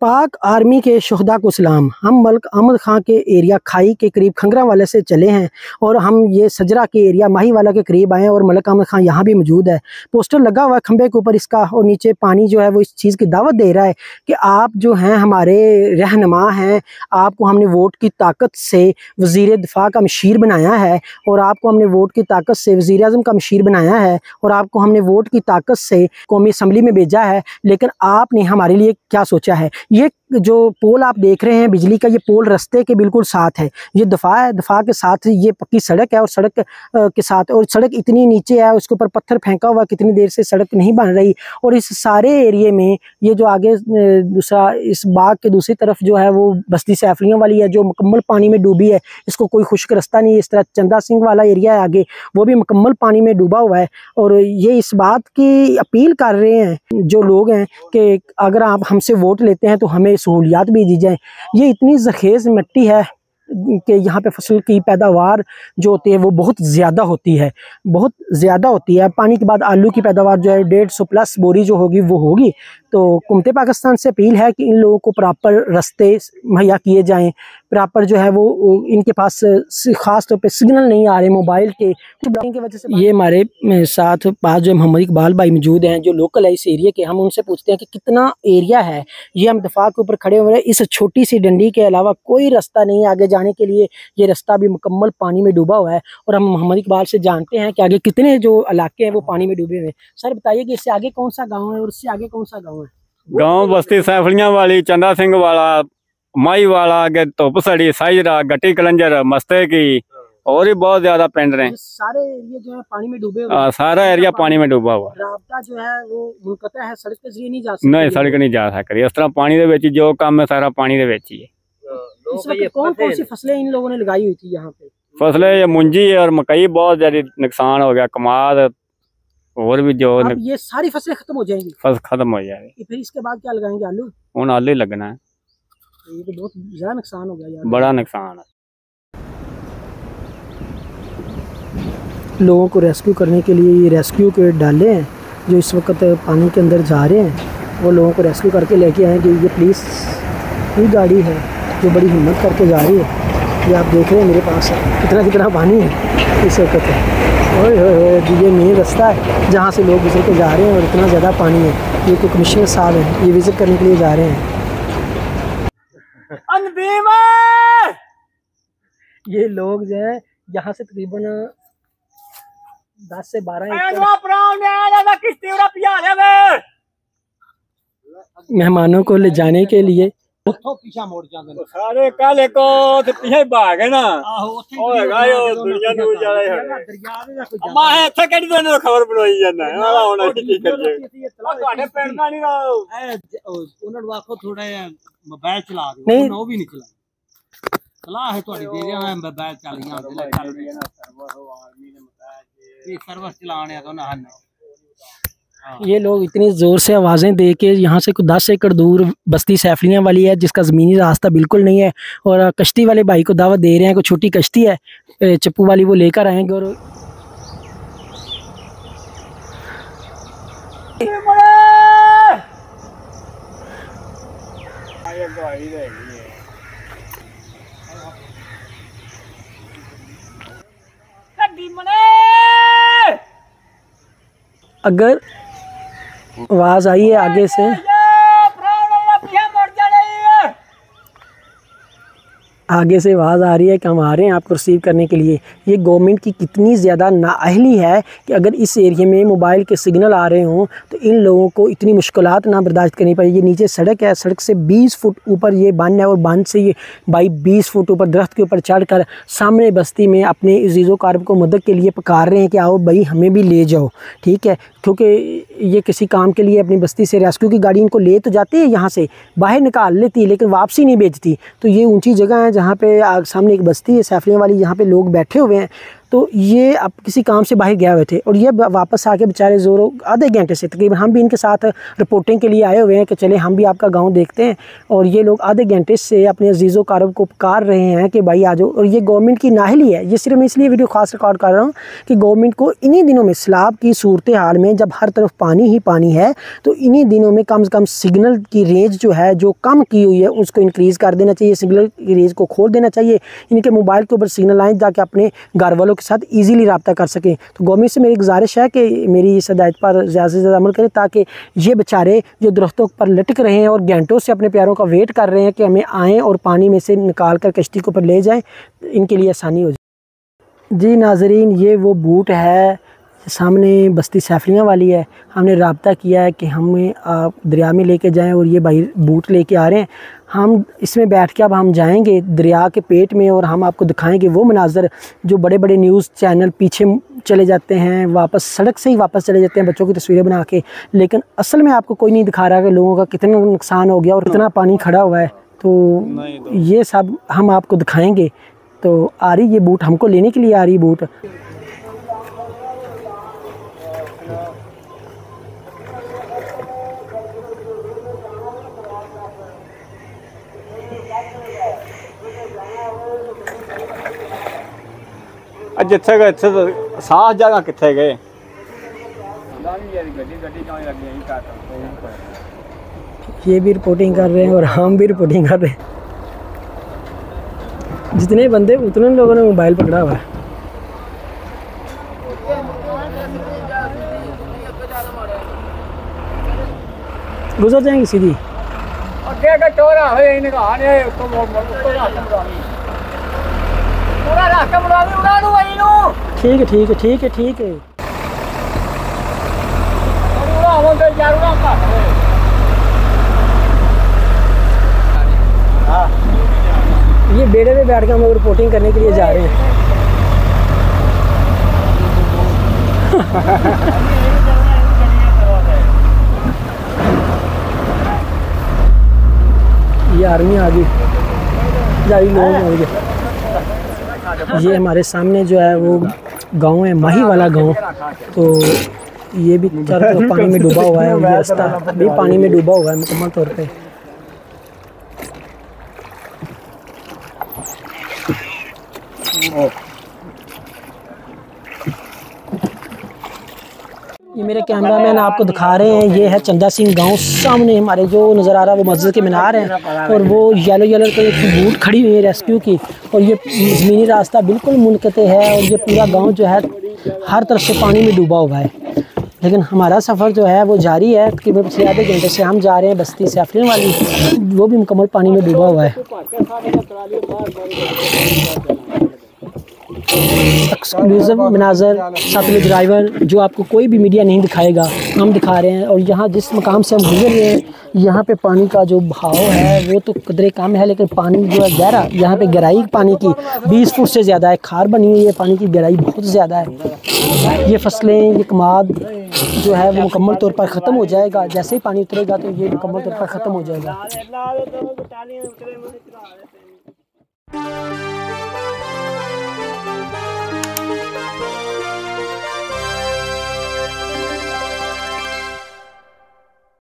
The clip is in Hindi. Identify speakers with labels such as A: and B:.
A: पाक आर्मी के शोहदा को सलाम। हम मलिक अहमद खां के एरिया खाई के करीब खंगरा वाले से चले हैं और हम ये सजरा के एरिया माही वाला के करीब आए हैं और मलिक अहमद खां यहाँ भी मौजूद है। पोस्टर लगा हुआ है खंबे के ऊपर इसका और नीचे पानी जो है वो इस चीज़ की दावत दे रहा है कि आप जो हैं हमारे रहनुमा हैं, आपको हमने वोट की ताकत से वज़ीर दिफा का मशीर बनाया है और आपको हमने वोट की ताकत से वज़ीर आज़म का मशीर बनाया है और आपको हमने वोट की ताकत से कौमी असम्बली में भेजा है। लेकिन आपने हमारे लिए क्या सोचा है? ये जो पोल आप देख रहे हैं बिजली का, ये पोल रास्ते के बिल्कुल साथ है। ये दफा है, दफा के साथ ये पक्की सड़क है और सड़क के साथ, और सड़क इतनी नीचे है उसके ऊपर पत्थर फेंका हुआ, कितनी देर से सड़क नहीं बन रही। और इस सारे एरिए में ये जो आगे दूसरा इस बाग के दूसरी तरफ जो है वो बस्ती सैफलियों वाली है जो मुकम्मल पानी में डूबी है, इसको कोई खुश्क रास्ता नहीं है। इस तरह चंदा सिंह वाला एरिया है आगे, वो भी मुकम्मल पानी में डूबा हुआ है। और ये इस बात की अपील कर रहे हैं जो लोग हैं कि अगर आप हमसे वोट लेते हैं तो हमें सहूलियात भी दी जाए। ये इतनी ज़ख़ीज़ मिट्टी है कि यहाँ पे फसल की पैदावार जो होती है वो बहुत ज़्यादा होती है, बहुत ज़्यादा होती है। पानी के बाद आलू की पैदावार जो है 150 प्लस बोरी जो होगी वो होगी। तो हुकूमत पाकिस्तान से अपील है कि इन लोगों को प्रॉपर रास्ते मुहैया किए जाएं, प्रॉपर जो है वो इनके पास ख़ास तौर पे सिग्नल नहीं आ रहे मोबाइल के की वजह से। ये हमारे साथ पास जो मोहम्मद इकबाल भाई मौजूद हैं जो लोकल है इस एरिया के। हम उनसे पूछते हैं कि कितना एरिया है। ये हम दफा के ऊपर खड़े हुए हैं, इस छोटी सी डंडी के अलावा कोई रास्ता नहीं है आगे जाने के लिए। ये रास्ता भी मुकम्मल पानी में डूबा हुआ है और हम मोहम्मद इकबाल से जानते हैं कि आगे कितने जो इलाके हैं वो पानी में डूबे हुए हैं। सर बताइए कि इससे आगे कौन सा गाँव है और इससे आगे कौन सा गाँव है?
B: गांव बस्ती सैफलियां वाली, चंदा सिंह वाला, माई वाला, आगे धुपसड़ी, साइरा, गट्टी कलंजर, मस्ते की और भी बहुत ज्यादा पिंड ने।
A: सारे एरिया जो है पानी में डूबे हुए हैं।
B: सारा एरिया पानी में डूबा हुआ।
A: राब्ता जो है वो मुनक़ता है, सड़क के जरिए नहीं जा सकती।
B: नहीं, सड़क नहीं जा सकती। इस तरह पानी दे विच जो काम है सारा पानी दे विच ही है।
A: इस वक्त कौन कौन सी फसलें इन लोगों ने लगाई हुई थी यहाँ पे?
B: फसलें ये मुंजी और मकई, बहुत ज्यादा नुकसान हो गया। कमाद और भी जो
A: अब ये सारी फसलें खत्म हो जाएंगी,
B: फसल खत्म हो जाएगी।
A: फिर इसके बाद क्या लगाएंगे? आलू?
B: हूँ आलू ही लगना है।
A: ये तो बहुत ज्यादा नुकसान हो गया यार,
B: बड़ा नुकसान है।
A: लोगों को रेस्क्यू करने के लिए ये रेस्क्यू के डाले हैं जो इस वक्त पानी के अंदर जा रहे हैं। वो लोगों को रेस्क्यू करके लेके आए कि ये पुलिस की गाड़ी है जो बड़ी हिम्मत करके जा रही है। ये आप देख रहे हैं मेरे पास कितना कितना पानी है इस वक्त। और ये मेन रास्ता है जहाँ से लोग गुजर के जा रहे हैं और इतना ज़्यादा पानी है। ये कोई कमिश्नर साहब हैं, ये विज़िट करने के लिए जा रहे हैं। ये लोग जो है यहाँ से तकरीबन 10 से 12 मेहमानों को ले जाने के लिए
B: पीछा मोड़ जाते सारे काले को ते पीछे भाग है ना। ओए गायो दुनिया नु जा रहा है। अम्मा है इथे केड़ी दोने खबर बनवाई जाना है। वाला होना की करिए। ਤੁਹਾਡੇ ਪਿੰਡ ਦਾ ਨਹੀਂ ਰੋ ਉਹਨਾਂ ਨੂੰ ਆਖੋ ਥੋੜਾ ਮੋਬਾਈਲ ਚਲਾ ਦਿਓ। ਉਹ ਵੀ ਨਹੀਂ ਚਲਾ। ਸਲਾਹ ਹੈ ਤੁਹਾਡੀ ਦੇ ਰਿਹਾ ਮੈਂ ਮੋਬਾਈਲ ਚੱਲੀਆਂ ਉਹਦੇ ਚੱਲ ਰਹੀ ਹੈ ਨਾ ਸਰਵਰ ਹੋ ਆਰਮੀ ਨੇ ਮਤਾਇਆ ਇਹ ਸਰਵਰ ਚਲਾਣੇ ਆ ਦੋਨਾਂ ਹਨ।
A: ये लोग इतनी ज़ोर से आवाज़ें दे के यहाँ से कुछ 10 एकड़ दूर बस्ती सैफलियाँ वाली है जिसका ज़मीनी रास्ता बिल्कुल नहीं है और कश्ती वाले भाई को दावत दे रहे हैं। कोई छोटी कश्ती है चप्पू वाली, वो लेकर आएंगे और अगर आवाज़ आई है आगे से आवाज़ आ रही है कि हम आ रहे हैं आपको रिसीव करने के लिए। ये गवर्नमेंट की कितनी ज़्यादा नाअहली है कि अगर इस एरिया में मोबाइल के सिग्नल आ रहे हों तो इन लोगों को इतनी मुश्किलात ना बर्दाश्त करनी पड़े। ये नीचे सड़क है, सड़क से 20 फुट ऊपर ये बांध है और बांध से ये भाई 20 फुट ऊपर दरख्त के ऊपर चढ़कर सामने बस्ती में अपने अज़ीज़ो कारब को मदद के लिए पुकार रहे हैं कि आओ भाई हमें भी ले जाओ, ठीक है। क्योंकि ये किसी काम के लिए अपनी बस्ती से रेस्क्यू की गाड़ी इनको ले तो जाती है, यहाँ से बाहर निकाल लेती है लेकिन वापसी नहीं भेजती। तो ये ऊंची जगह है जहाँ पे सामने एक बस्ती है सैफलियाँ वाली, यहाँ पे लोग बैठे हुए हैं। तो ये अब किसी काम से बाहर गए हुए थे और ये वापस आके बेचारे ज़ोरों आधे घंटे से तकरीबन, हम भी इनके साथ रिपोर्टिंग के लिए आए हुए हैं कि चले हम भी आपका गाँव देखते हैं। और ये लोग आधे घंटे से अपने अजीज़ो कारब को पुकार रहे हैं कि भाई आ जाओ। और ये गवर्नमेंट की नाहली है। ये सिर्फ मैं इसलिए वीडियो खास रिकॉर्ड कर रहा हूँ कि गवर्नमेंट को इन्हीं दिनों में सैलाब की सूरत हाल में जब हर तरफ पानी ही पानी है, तो इन्हीं दिनों में कम से कम सिग्नल की रेंज जो है जो कम की हुई है उसको इंक्रीज़ कर देना चाहिए, सिग्नल की रेंज को खोल देना चाहिए। इनके मोबाइल के ऊपर सिग्नल आए ताकि अपने घर वालों के साथ ईजीली रब्ता कर सकें। तो गवर्नमेंट से मेरी गुजारिश है कि मेरी इस हिदायत पर ज़्यादा से ज़्यादा अमल करें ताकि ये बेचारे जो दरख्तों पर लटक रहे हैं और घंटों से अपने प्यारों का वेट कर रहे हैं कि हमें आएँ और पानी में से निकाल कर कश्ती के ऊपर ले जाएँ, इनके लिए आसानी हो जाए। जी नाज़रीन, ये वो बूट है सामने बस्ती सैफलियाँ वाली है। हमने रब्ता किया है कि हमें आप दरिया में लेके जाएं और ये भाई बूट लेके आ रहे हैं। हम इसमें बैठ के अब हम जाएंगे दरिया के पेट में और हम आपको दिखाएंगे वो मनाज़र जो बड़े बड़े न्यूज़ चैनल पीछे चले जाते हैं, वापस सड़क से ही वापस चले जाते हैं बच्चों की तस्वीरें बना के, लेकिन असल में आपको कोई नहीं दिखा रहा कि लोगों का कितना नुकसान हो गया और कितना पानी खड़ा हुआ है। तो ये सब हम आपको दिखाएँगे। तो आ रही ये बूट हमको लेने के लिए आ रही बूट।
B: जिथे गए इतने तो साफ जगह कितने गए।
A: ये भी रिपोर्टिंग कर रहे हैं और हम भी रिपोर्टिंग कर रहे हैं। जितने बंदे उतने लोगों ने मोबाइल पकड़ा हुआ है। गुजर जाएंगे सीधी। ठीक है ठीक है ठीक है ठीक है। ये बेड़े में बैठ के हम लोग रिपोर्टिंग करने के लिए जा रहे हैं। ये आर्मी आ गई, जारी लोग आ गए। ये हमारे सामने जो है वो गांव है, माही वाला गांव। तो ये भी चारों तरफ पानी में डूबा हुआ है और ये रास्ता भी पानी में डूबा हुआ है मुकम्मल तौर पे। ये मेरे कैमरामैन आपको दिखा रहे हैं, ये है चंदा सिंह गांव। सामने हमारे जो नज़र आ रहा है वो मस्जिद के मीनार हैं और वो येलो येलो तो एक बूट खड़ी हुई है रेस्क्यू की। और ये ज़मीनी रास्ता बिल्कुल मुनक़ते है और ये पूरा गांव जो है हर तरफ से पानी में डूबा हुआ है। लेकिन हमारा सफ़र जो है वो जारी है। तकरीबन पिछले आधे घंटे से हम जा रहे हैं बस्ती सैफलियाँ वाली, वो भी मुकम्मल पानी में डूबा हुआ है। एक्सक्लूसिव मनाज़र सतलुज ड्राइवर जो आपको कोई भी मीडिया नहीं दिखाएगा, हम दिखा रहे हैं। और यहाँ जिस मकाम से हम गुजर रहे हैं यहाँ पे पानी का जो बहाव है वो तो कदरे कम है, लेकिन पानी जो है गहरा, यहाँ पे गहराई पानी की 20 फुट से ज़्यादा है। खार बनी हुई है, पानी की गहराई बहुत ज़्यादा है। ये फसलें, ये कमाद जो है वो मुकम्मल तौर पर ख़त्म हो जाएगा। जैसे ही पानी उतरेगा तो ये मुकम्मल तौर पर ख़त्म हो जाएगा।